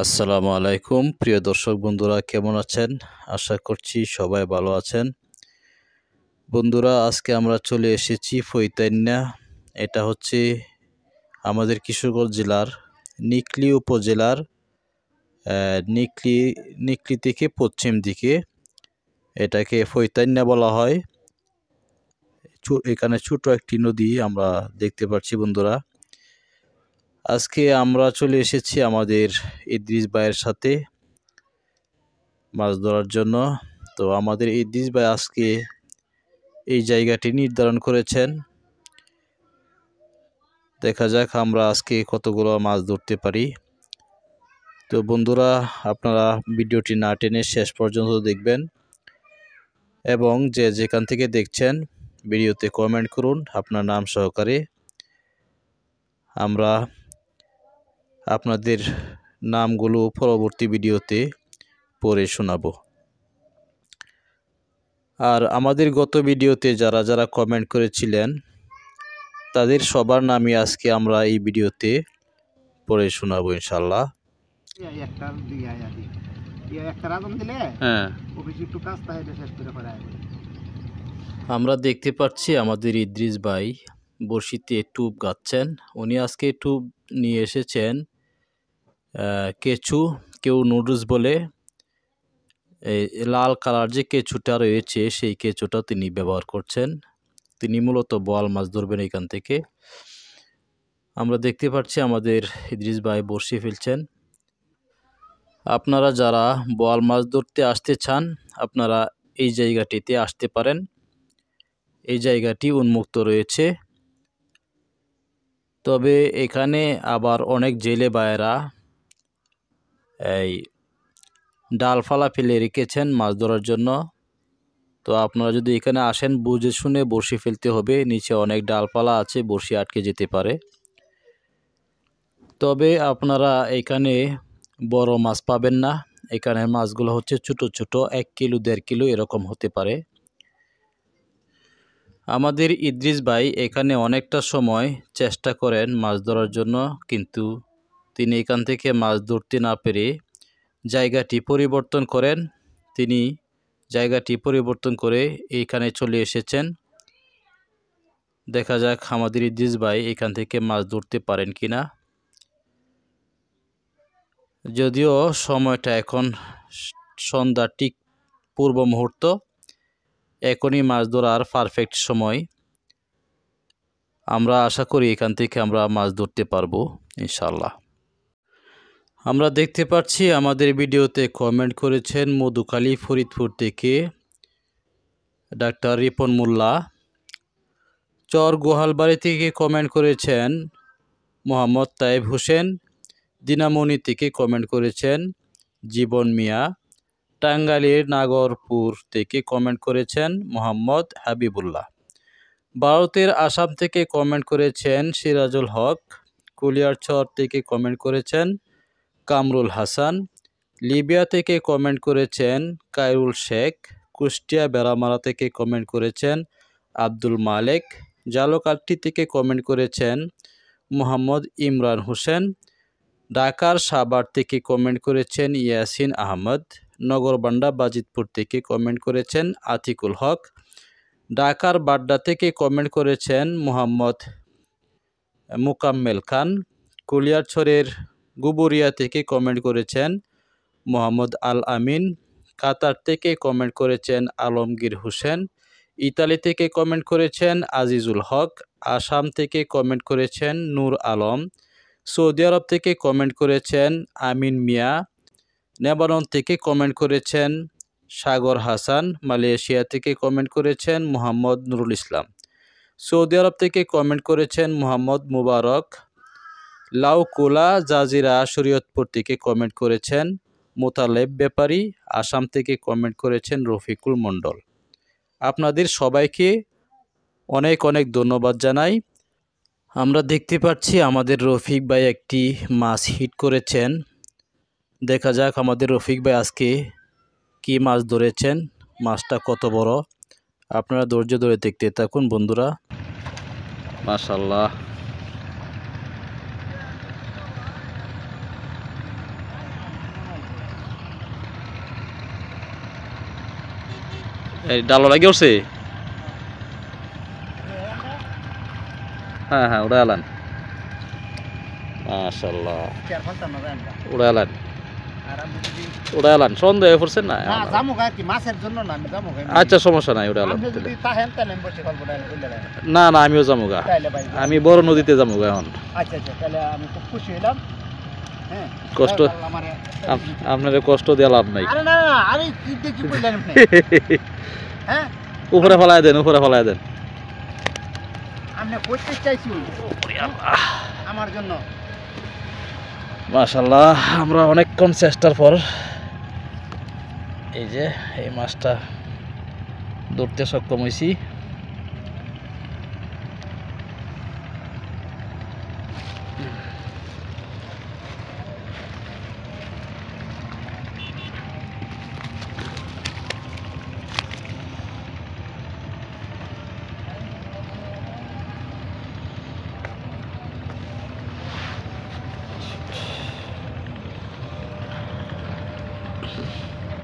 আসসালামু আলাইকুম প্রিয় দর্শক বন্ধুরা, কেমন আছেন? আশা করছি সবাই ভালো আছেন। বন্ধুরা, আজকে আমরা চলে এসেছি ফৈতান্না। এটা হচ্ছে আমাদের কিশোরগঞ্জ জেলার নিকলি উপজেলার নিকলি থেকে পশ্চিম দিকে এটাকে ফৈতান্না বলা হয়। এখানে ছোট একটি নদী আমরা দেখতে পাচ্ছি বন্ধুরা। আজকে আমরা চলে এসেছি আমাদের ইদ্রিস ভাইয়ের সাথে মাছ ধরার জন্য। তো আমাদের ইদ্রিস ভাই আজকে এই জায়গাটি নির্ধারণ করেছেন। দেখা যাক আমরা আজকে কতগুলো মাছ ধরতে পারি। তো বন্ধুরা, আপনারা ভিডিওটি না টেনে শেষ পর্যন্ত দেখবেন এবং যে যেখান থেকে দেখছেন ভিডিওতে কমেন্ট করুন আপনার নাম সহকারে। আমরা আপনাদের নামগুলো পরবর্তী ভিডিওতে পড়ে শোনাবো। আর আমাদের গত ভিডিওতে যারা যারা কমেন্ট করেছিলেন তাদের সবার নামই আজকে আমরা এই ভিডিওতে পড়ে শোনাবো ইনশাল্লাহ। আমরা দেখতে পাচ্ছি আমাদের ইদ্রিস ভাই বড়শিতে টুপ গাচ্ছেন। উনি আজকে টুপ নিয়ে এসেছেন কেঁচু, কেউ নুডলস বলে। এই লাল কালার যে কেঁচুটা রয়েছে সেই কেঁচুটা তিনি ব্যবহার করছেন। তিনি মূলত বোয়াল মাছ ধরবেন এখান থেকে। আমরা দেখতে পাচ্ছি আমাদের ইদ্রিস ভাই বড়শি ফেলছেন। আপনারা যারা বোয়াল মাছ ধরতে আসতে চান আপনারা এই জায়গাটিতে আসতে পারেন। এই জায়গাটি উন্মুক্ত রয়েছে। তবে এখানে আবার অনেক জেলে ভাইয়েরা এই ডালফালা ফেলে রেখেছেন মাছ ধরার জন্য। তো আপনারা যদি এখানে আসেন বুঝে শুনে বড়শি ফেলতে হবে। নিচে অনেক ডালপালা আছে, বড়শি আটকে যেতে পারে। তবে আপনারা এখানে বড় মাছ পাবেন না। এখানে মাছগুলো হচ্ছে ছোট ছোট, 1 কিলো 1.5 কিলো এরকম হতে পারে। আমাদের ইদ্রিস ভাই এখানে অনেকটা সময় চেষ্টা করেন মাছ ধরার জন্য, কিন্তু তিনি এখান থেকে মাছ ধরতে না পেরে জায়গাটি পরিবর্তন করেন। তিনি জায়গাটি পরিবর্তন করে এইখানে চলে এসেছেন। দেখা যাক আমাদের ইদ্রিস ভাই এখান থেকে মাছ ধরতে পারেন কিনা। যদিও সময়টা এখন সন্ধ্যা ঠিক পূর্ব মুহূর্ত, এখনই মাছ ধরার পারফেক্ট সময়। আমরা আশা করি এখান থেকে আমরা মাছ ধরতে পারবো ইনশাল্লাহ। আমরা দেখতে পাচ্ছি আমাদের ভিডিওতে কমেন্ট করেছেন মধুখালী ফরিদপুর থেকে ডাক্তার রিপন মোল্লা। চর গোহালবাড়ি থেকে কমেন্ট করেছেন মোহাম্মদ তাইব হোসেন। দিনামণি থেকে কমেন্ট করেছেন জীবন মিয়া। টাঙ্গাইলের নাগরপুর থেকে কমেন্ট করেছেন মোহাম্মদ হাবিবুল্লাহ। ভারতের আসাম থেকে কমেন্ট করেছেন সিরাজুল হক। কুলিয়ারচর থেকে কমেন্ট করেছেন কামরুল হাসান। লিবিয়া থেকে কমেন্ট করেছেন কায়রুল শেখ। কুষ্টিয়া বেড়ামারা থেকে কমেন্ট করেছেন আব্দুল মালেক। জালকাঠি থেকে কমেন্ট করেছেন মোহাম্মদ ইমরান হোসেন। ঢাকার সাভার থেকে কমেন্ট করেছেন ইয়াসিন আহমদ। নগরবান্ডা বাজিতপুর থেকে কমেন্ট করেছেন আতিকুল হক। ঢাকার বাড্ডা থেকে কমেন্ট করেছেন মোহাম্মদ মুকাম্মেল খান। কুলিয়ারছড়ের গুবুরিয়া থেকে কমেন্ট করেছেন মোহাম্মদ আল আমিন। কাতার থেকে কমেন্ট করেছেন আলমগীর হোসেন। ইতালি থেকে কমেন্ট করেছেন আজিজুল হক। আসাম থেকে কমেন্ট করেছেন নূর আলম। সৌদি আরব থেকে কমেন্ট করেছেন আমিন মিয়া। লেবানন থেকে কমেন্ট করেছেন সাগর হাসান। মালয়েশিয়া থেকে কমেন্ট করেছেন মোহাম্মদ নুরুল ইসলাম। সৌদি আরব থেকে কমেন্ট করেছেন মোহাম্মদ মুবারক। লাউকুলা জাজিরা শরীয়তপুর থেকে কমেন্ট করেছেন মোতালেব ব্যাপারী। আসাম থেকে কমেন্ট করেছেন রফিকুল মণ্ডল। আপনাদের সবাইকে অনেক অনেক ধন্যবাদ জানাই। আমরা দেখতে পাচ্ছি আমাদের রফিক ভাই একটি মাছ হিট করেছেন। দেখা যাক আমাদের রফিক ভাই আজকে কি মাছ ধরেছেন, মাছটা কত বড়। আপনারা ধৈর্য ধরে দেখতে থাকুন বন্ধুরা। মাশাআল্লাহ, এই ডালো লাগে উঠছে। হ্যাঁ হ্যাঁ উড়ে এলান, মাশাআল্লাহ উড়ে এলান, উড়ে এলান। সন্দেহ পড়ছেন না? আচ্ছা সমস্যা নাই, উড়ে এলান। না না আমিও যামুগা, আমি বড় নদীতে যামুগা এখন। কষ্ট আপনাদের কষ্ট দিয়ে লাভ নাই। উপরে ফেলায় দেন, উপরে ফেলায় দেন। আমার জন্য মাশাআল্লাহ আমরা অনেকক্ষণ চেষ্টার পর এই যে এই মাছটা ধরতে সক্ষম হয়েছি।